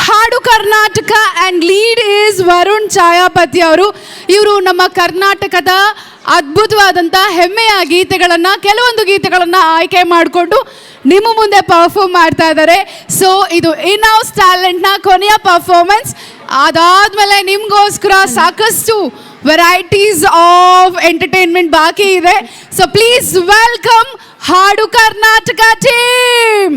ಹಾಡು Karnataka and lead is Varun Chhayapathi ಅವರು. ಇವರು ನಮ್ಮ ಕರ್ನಾಟಕದ ಅದ್ಭುತವಾದಂಥ ಹೆಮ್ಮೆಯ ಗೀತೆಗಳನ್ನು, ಕೆಲವೊಂದು ಗೀತೆಗಳನ್ನು ಆಯ್ಕೆ ಮಾಡಿಕೊಂಡು ನಿಮ್ಮ ಮುಂದೆ ಪರ್ಫಾರ್ಮ್ ಮಾಡ್ತಾ ಇದ್ದಾರೆ. ಸೊ ಇದು ಇನ್ ಹೌಸ್ ಟ್ಯಾಲೆಂಟ್ನ ಕೊನೆಯ ಪರ್ಫಾರ್ಮೆನ್ಸ್. ಅದಾದಮೇಲೆ ನಿಮಗೋಸ್ಕರ ಸಾಕಷ್ಟು ವೆರೈಟೀಸ್ ಆಫ್ ಎಂಟರ್ಟೈನ್ಮೆಂಟ್ ಬಾಕಿ ಇದೆ. ಸೊ ಪ್ಲೀಸ್ ವೆಲ್ಕಮ್ ಹಾಡು ಕರ್ನಾಟಕ ಟೀಮ್.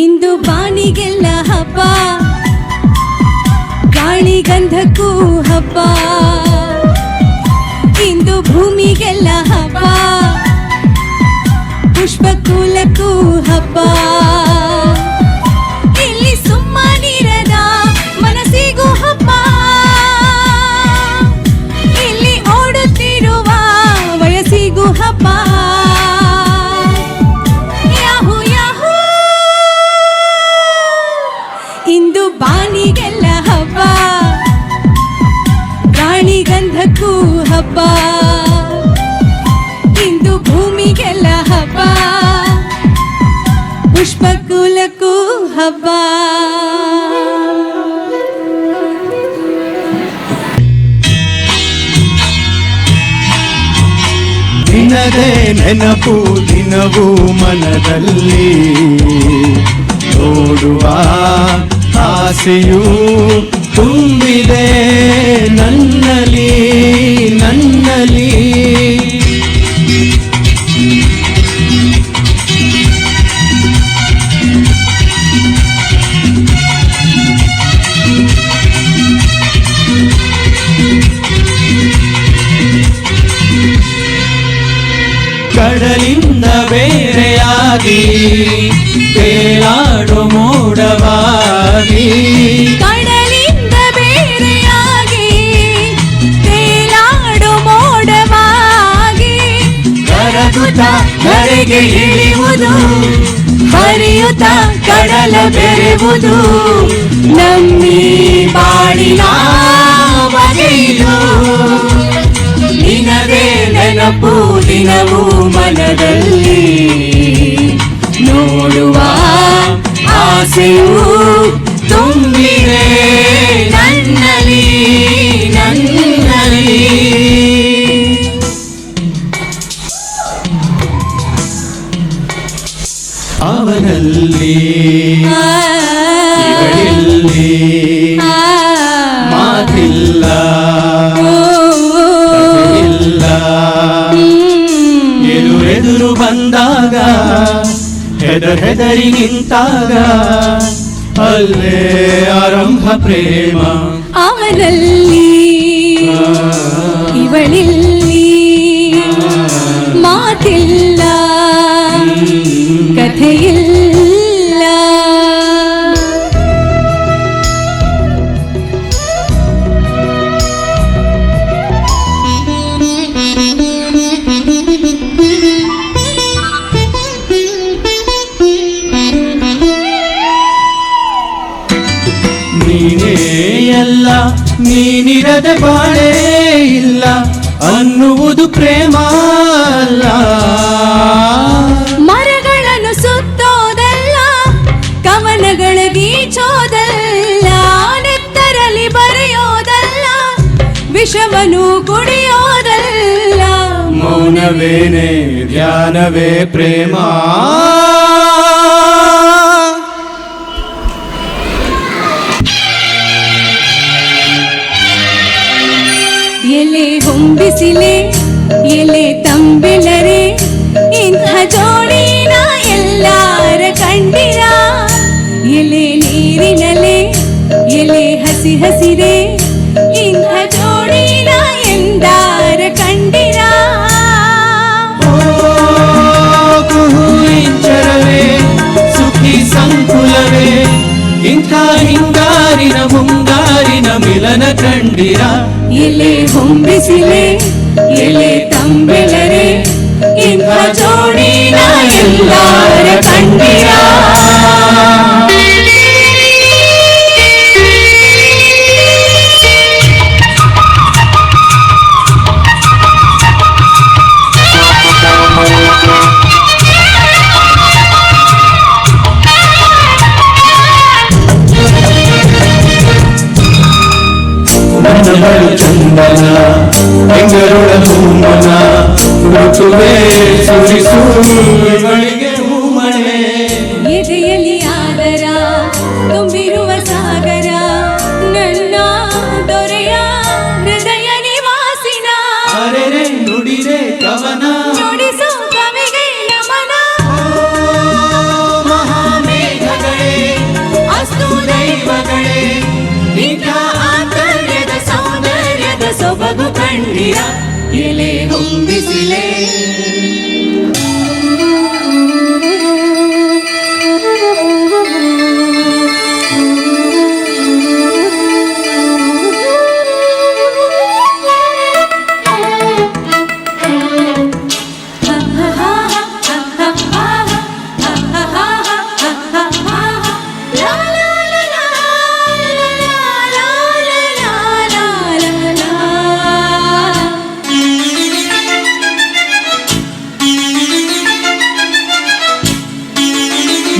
ಇಂದು ಬಾನಿಗೆಲ್ಲ ಹಬ್ಬ, ಗಾಳಿ ಗಂಧಕ್ಕೂ ಹಬ್ಬ. ಇಂದು ಭೂಮಿಗೆಲ್ಲ ಹಬ್ಬ, ಪುಷ್ಪಕೂಲಕ್ಕೂ ಹಬ್ಬ. ಇಲ್ಲಿ ಸುಮ್ಮನಿರದ ಮನಸ್ಸಿಗೂ ಹಬ್ಬ, ಇಲ್ಲಿ ಓಡುತ್ತಿರುವ ವಯಸ್ಸಿಗೂ ಹಬ್ಬ. ಇಂದು ಬಾನಿಗೆಲ್ಲ ಹಬ್ಬ, ಗಾಳಿ ಗಂಧಕ್ಕೂ ಹಬ್ಬ. ಇಂದು ಭೂಮಿಗೆಲ್ಲ ಹಬ್ಬ, ಪುಷ್ಪಕೂಲಕ್ಕೂ ಹಬ್ಬ. ನಿನದೇ ನೆನಪು ದಿನವೂ ಮನದಲ್ಲಿ, ನೋಡುವ ಆಸೆಯೂ ತುಂಬಿದೆ ನನ್ನಲ್ಲಿ ನನ್ನಲ್ಲಿ. ಕಡಲಿಂದ ಬೇರೆಯಾಗಿ ತೇಲಾಡು ಮೋಡವಾಗಿ, ಕಡಲಿಂದ ಬೇರೆಯಾಗಿ ತೇಲಾಡು ಮೋಡವಾಗಿ, ಕರಗುತ್ತ ಕರೆಗೆ ಇಳಿಯುವುದು, ಹರಿಯುತ್ತ ಕಡಲ ಬೆರೆಯುವುದು. ನಮ್ಮಿ ಬಾಳಿನ ಬಗೆಯಿದು. ನಿನದೇ ನೆನಪು ದಿನವೂ ಮನದಲ್ಲಿ, ನೋಡುವ ಆಸೆಯೂ ತುಂಬಿದೆ ನನ್ನಲ್ಲಿ ನನ್ನಲ್ಲಿ. ಅವನಲ್ಲಿ ಇವಳಿಲ್ಲಿ ಮಾತಿಲ್ಲ ಇಲ್ಲ. ಎದುರೆದುರು ಬಂದಾಗ ಹೆದರಿ ನಿಂತಾಗ, ಅಲ್ಲೇ ಆರಂಭ ಪ್ರೇಮ. ಅವನಲ್ಲಿ ಇವಳಿಲ್ಲಿ ಮಾತಿಲ್ಲ ಕಥೆಯಿಲ್ಲ. ನೀನೇ ಎಲ್ಲ, ನೀನಿರದ ಬಾಳೇ ಇಲ್ಲ ಅನ್ನುವುದು ಪ್ರೇಮ ಅಲ್ಲ. ಮರಗಳನ್ನು ಸುತ್ತೋದಲ್ಲ, ಕವನಗಳ ಗೀಚೋದಲ್ಲ, ನೆತ್ತರಲ್ಲಿ ಬರೆಯೋದಲ್ಲ, ವಿಷವನ್ನು ಕುಡಿಯೋದಲ್ಲ. ಮೌನವೇನೆ ಧ್ಯಾನವೇ ಪ್ರೇಮ. ಎಲೆ ಹೊಂಬಿಸಿಲೆ ಎಲೆ ತಂಬಿಳರೆ, ಇಂಥ ಜೋಡಿನ ಎಲ್ಲಾರ ಕಂಡಿರ. ಎಲೆ ನೀರಿನಲೆ ಎಲೆ ಹಸಿ ಹಸಿರೆ, ಇಂಥ ಜೋಡಿನ ಎಂದಾರ ಕಂಡಿರ. ಇಂಚರವೇ ಸುಖಿ ಸಂಕುಲವೇ, ಇಂಥ ಇಂಥ ಹಿಂಗಾರಿನ ಮುಂಗಾರಿನ ಮಿಲನ ಕಂಡಿರ ಎಲೆ ಹೊಂಬಿಸಿಲೆ ಎಲೆ ತಂಬೆಲರೆ ಇಂಥ ಜೋಡಿನ ಎಲ್ಲಾರ ಕಂಡಿರ ಮನಗಳು ಚಂದನ ಬೆಂಗಳೂರ ಹೂಮನ ಋತುವೇ ಸುರಿಸುಗಳಿಗೆ ಹೂಮಳೆ ಎದೆಯಲ್ಲಿ ಆದರ ತುಂಬಿರುವ ಸಾಗರ ನನ್ನ ದೊರೆಯ ಹೃದಯ ನಿವಾಸಿನ ಅರೆರೆ ನುಡಿದೆ ಕವನ ನುಡಿಸು ಕವಿಗೆ ನಮನ ಮಹಾಮೇಘಗಳೇ ಅಸ್ತು ದೈವಗಳೇ ಇಂಥ ಆಂತರ್ಯದ ಸೌಂದರ್ಯದ ಸೊಬಗು ಕಂಡಿರ ಎಲೆ ಹೊಂಬಿಸಿಲೆ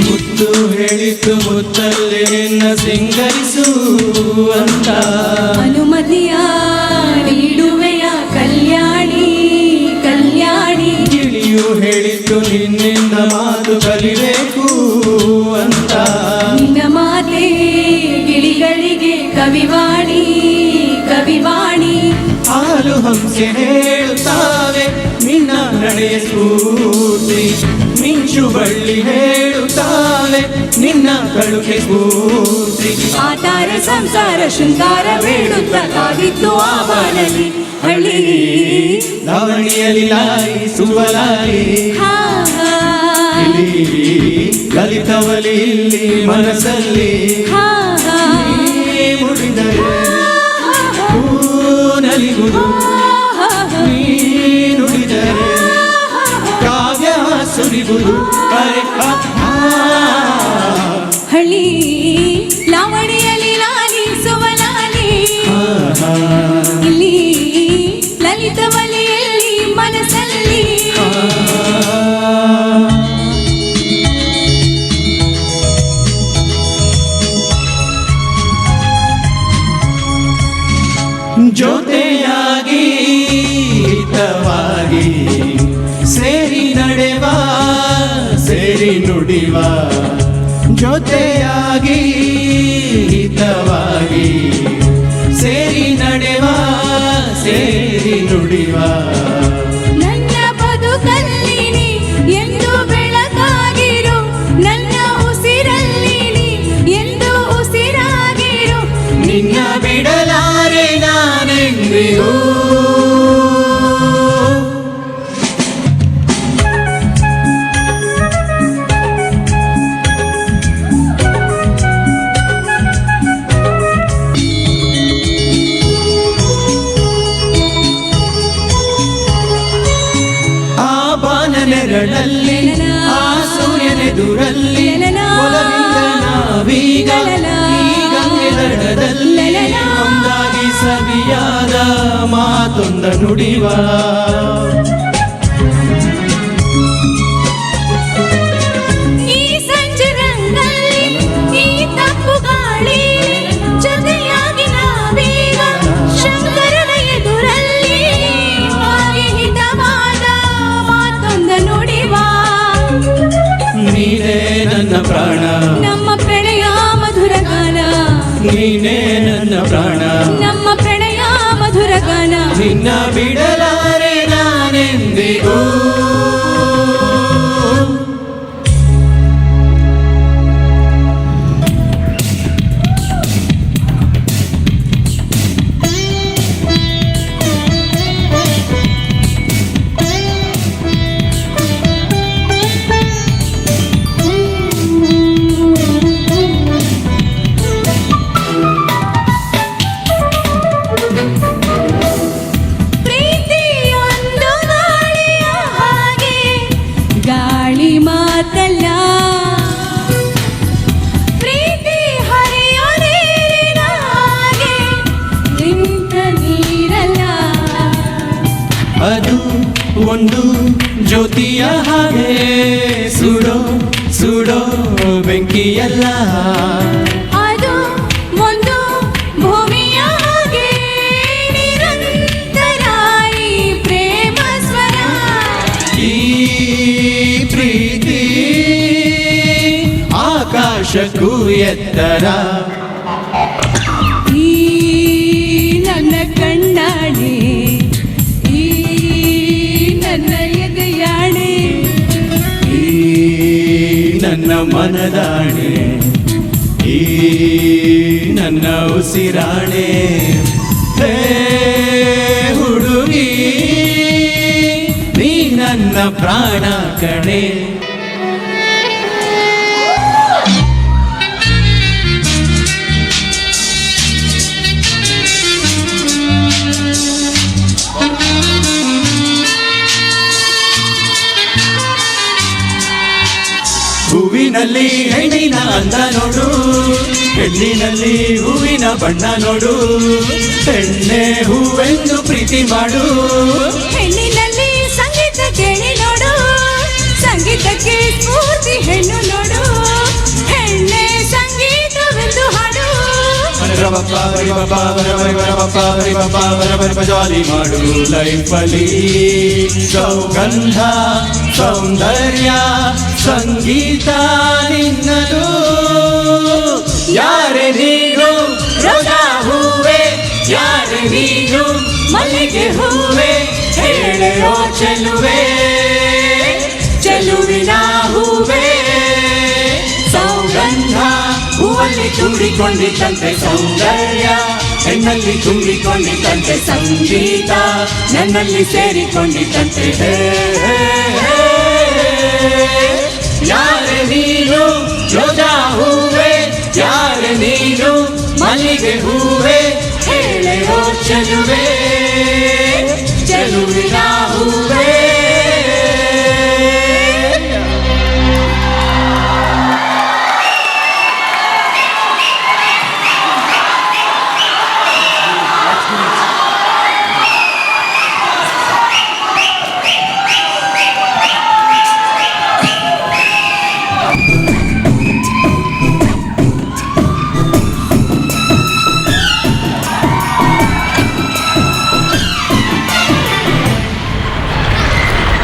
ಮುತ್ತು ಹೇಳಿತು ಮುತ್ತಲ್ಲಿ ನಿನ್ನ ಸಿಂಗರಿಸು ಅಂತ ಅನುಮತಿಯ ನೀಡುವೆಯ ಕಲ್ಯಾಣಿ ಕಲ್ಯಾಣಿ ಗಿಳಿಯು ಹೇಳಿತು ನಿನ್ನಿಂದ ಮಾತು ಕಲಿಬೇಕು ಅಂತ ನಿನ್ನ ಮಾತೆ ಗಿಳಿಗಳಿಗೆ ಕವಿವಾಣಿ ಕವಿವಾಣಿ ಹಾಲು ಹಂಸೆ ಹೇಳುತ್ತಾವೆ ನಿನ್ನ ನಡೆಯ ಸ್ಫೂರ್ತಿ ಮಿಂಚು ಬಳ್ಳಿ ಹೇಳುತ್ತಾವೆ ನಿನ್ನ ಕಳುಕೆ ಸ್ಫೂರ್ತಿ ಆತಾರ ಸಂಸಾರ ಶೃಂಗಾರ ಬೇಡುತ್ತ ಕಾದಿತ್ತು ಆ ಬಾಳಲಿ ಹಳ್ಳಿ ಲಾವಣಿಯಲ್ಲಿ ಲಾಯಿ ಸುವಲಾಯಿ ಹಾ ಇಲ್ಲಿ ಲಲಿತವಲಿ ಇಲ್ಲಿ ಮನಸ್ಸಲ್ಲಿ ಹಾ ನೀ ಮುಡಿದರೆ ಹೂ ನಲಿಗುವುದು ನೀ ನುಡಿದರೆ ಕಾವ್ಯ ಸುರಿಗುವುದು ಅರೆ ಹಳ್ಳಿ ಲಾವಣಿಯಲ್ಲಿ ಲಾಲಿಸುವ ಲಾಲಿ ಇಲ್ಲಿ ಲಲಿತವಲಿಯಲ್ಲಿ ಮನಸ್ಸಲ್ಲಿ ಜೊತೆಯಾಗಿ ಹಿತವಾಗಿ ಸೇರಿ ನಡೆವ ಸೇರಿ ನುಡಿವ ಜೊತೆಯಾಗಿ ಹಿತವಾಗಿ ಸೇರಿ ನಡೆವ ಸೇರಿ ನುಡಿವ ನನ್ನ ಬದುಕಲ್ಲಿ ನೀ ಎಂದು ಬೆಳಕಾಗಿರು ನನ್ನ ಉಸಿರಲ್ಲಿ ನೀ ಎಂದು ಉಸಿರಾಗಿರು ನಿನ್ನ ಬಿಡಲಾರೆ ನಾನೆಂದಿಗೂ ನೆರಳಲ್ಲಿ ಆ ಸೂರ್ಯನೆದುರಲ್ಲಿ ಒಲವಿಲ್ಲ ನಾವೀಗ ಈ ಗಂಗೆ ದಡದಲ್ಲಿ ಒಂದಾಗಿ ಸವಿಯಾದ ಮಾತೊಂದ ನುಡಿವ ಈ ಸಂಜೆ ರಂಗಲ್ಲಿ ಈ ತಂಪು ಗಾಳಿ ಜೊತೆಯಾಗಿ ನಾವೀಗ ಶಂಕರನ ಎದುರಲ್ಲಿ ಹಾಗೆ ಹಿತವಾದ ಮಾತೊಂದ ನುಡಿವ ನೀನೇ ನನ್ನ ಪ್ರಾಣ ನಮ್ಮ ಪ್ರಣಯ ಮಧುರ ಗಾನ ನೀನೇ ನನ್ನ ಪ್ರಾಣ ನಮ್ಮ ಪ್ರಣಯ ಮಧುರ ಗಾನ ನಿನ್ನ ಬಿಡಲಾರೆ ನಾನೆಂದಿಗೂ ಒಂದು ಜ್ಯೋತಿಯ ಹಾಗೆ ಸುಡೋ ಸುಡೋ ಬೆಂಕಿಯಲ್ಲ, ಅದು ಒಂದು ಭೂಮಿಯ ಹಾಗೆ ನಿರಂತರ ಈ ಪ್ರೇಮ ಸ್ವರ. ಈ ಪ್ರೀತಿ ಆಕಾಶಕ್ಕೂ ಎತ್ತರ. ಈ ನನ್ನ ಕಣ್ಣಾಡಿ, ಈ ನನ್ನ ಎದೆಯಾಡಿ, ಈ ನನ್ನ ಮನದಾಣೆ, ಈ ನನ್ನ ಉಸಿರಾಣೆ. ಹೇ ಹುಡುಗಿ ನೀ ನನ್ನ ಪ್ರಾಣ ಕಣೆ. ಹೂವಿನಲ್ಲಿ ಹೆಣ್ಣಿನ ಅಂದ ನೋಡು, ಹೆಣ್ಣಿನಲ್ಲಿ ಹೂವಿನ ಬಣ್ಣ ನೋಡು, ಹೆಣ್ಣೆ ಹೂವೆಂದು ಪ್ರೀತಿ ಮಾಡು. ಹೆಣ್ಣಿನಲ್ಲಿ ಸಂಗೀತ ಕೇಳಿ ನೋಡು, ಸಂಗೀತಕ್ಕೆ ಸ್ಫೂರ್ತಿ ಹೆಣ್ಣು ನೋಡು, ಹೆಣ್ಣೆ ಸಂಗೀತವೆಂದು ಹಾಡು. ಜಾಲಿ ಮಾಡು ಲೈಫಲ್ಲಿ, ಸೌಗಂಧ ಸೌಂದರ್ಯ ಸಂಗೀತ ನಿನ್ನದು. ಯಾರೇ ನೀನು ರೋಜಾ ಹೂವೆ, ಯಾರೇ ನೀನು ಮಲ್ಲಿಗೆ ಹೂವೆ, ಹೇಳೆಯೋ ಚೆಲುವೆ ಚೆಲುವಿನ ಹೂವೆ. ಸೌಗಂಧ ಹೂವಲ್ಲಿ ತುಂಬಿಕೊಂಡಿದ್ದಂತೆ ಸೌಂದರ್ಯ, ಹೆಣ್ಣಲ್ಲಿ ತುಂಬಿಕೊಂಡಿದ್ದಂತೆ ಸಂಗೀತ, ನನ್ನಲ್ಲಿ ಸೇರಿಕೊಂಡಿದ್ದಂತೆ. ಹೇ ಹೇ ಹೇ. ಯಾರೇ ನೀನು ರೋಜಾ ಹೂವೆ, ಯಾರೇ ನೀನು ಮಲ್ಲಿಗೆ ಹೂವೆ, ಹೇಳೆಯೋ ಚೆಲುವೆ ಚೆಲುವಿನ ಹೂವೆ.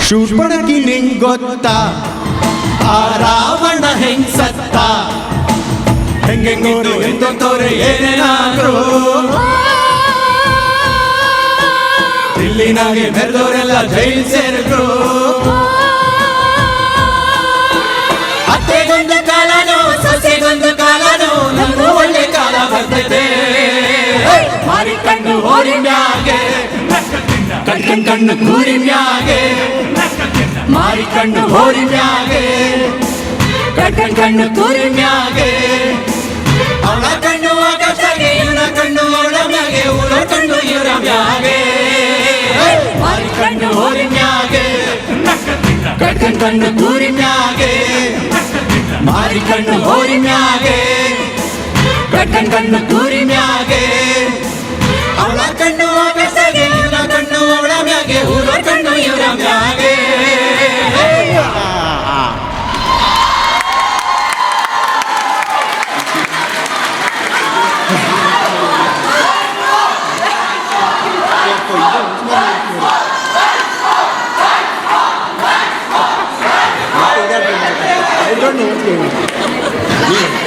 ಶೂರ್ಪಣಖಿ ನಿಂಗ್ ಗೊತ್ತಾ, ಆ ರಾವಣ ಹೆಂಗ್ ಸತ್ತ, ಹೆಂಗೆಂಗೋರು ಎಂತೋರೆ ಏನೇನಾದ್ರು, ಇಲ್ಲಿನಾಗೆ ಮೆರೆದವರೆಲ್ಲ ಜೈಲ್ ಸೇರಿದ್ರು. ಅತ್ತೆಗೊಂದು ಕಾಲನೋ ಸೊಸೆಗೊಂದು ಕಾಲನೋ, ನಮಗೂ ಒಳ್ಳೆ ಕಾಲ ಬರ್ತದೆ. ಮಾರಿಕಣ್ಣು ಹೋರಿ ಮ್ಯಾಗೆ, ಕಟ್ಕಂಡ್ ಕಣ್ಣು ಕೂರಿ ಮ್ಯಾಗೆ, ಮಾರಿಕಣ್ಣು ಹೋರಿ ಮ್ಯಾಗೆ, ಕಟ್ಕಂಡ್ ಕಣ್ಣು ಕೂರಿ ಮ್ಯಾಗೆ. ಅವಳ ಕಣ್ಣು ಆಕಾಶಗೆ, ಇವನ ಕಣ್ಣು ಅವಳ ಮ್ಯಾಗೆ, ಊರ ಕಣ್ಣು ಇವರ ಮ್ಯಾಗೆ. ಮಾರಿಕಣ್ಣು ಹೋರಿ ಮ್ಯಾಗೆ, ಕಟ್ಕಂಡ್ ಕಣ್ಣು ಕೂರಿ ಮ್ಯಾಗೆ, ಮಾರಿಕಣ್ಣು ಹೋರಿ ಮ್ಯಾಗೆ, ಕಟ್ಕಂಡ್ ಕಣ್ಣು ಕೂರಿ ಮ್ಯಾಗೆ. ಅವಳ ಕಣ್ಣು ಆಕಾಶಗೆ, ಇವನ ಕಣ್ಣು ಅವಳ ಮ್ಯಾಗೆ, ಊರ ಕಣ್ಣು ಇವರ ಮ್ಯಾಗೆ. I don't know.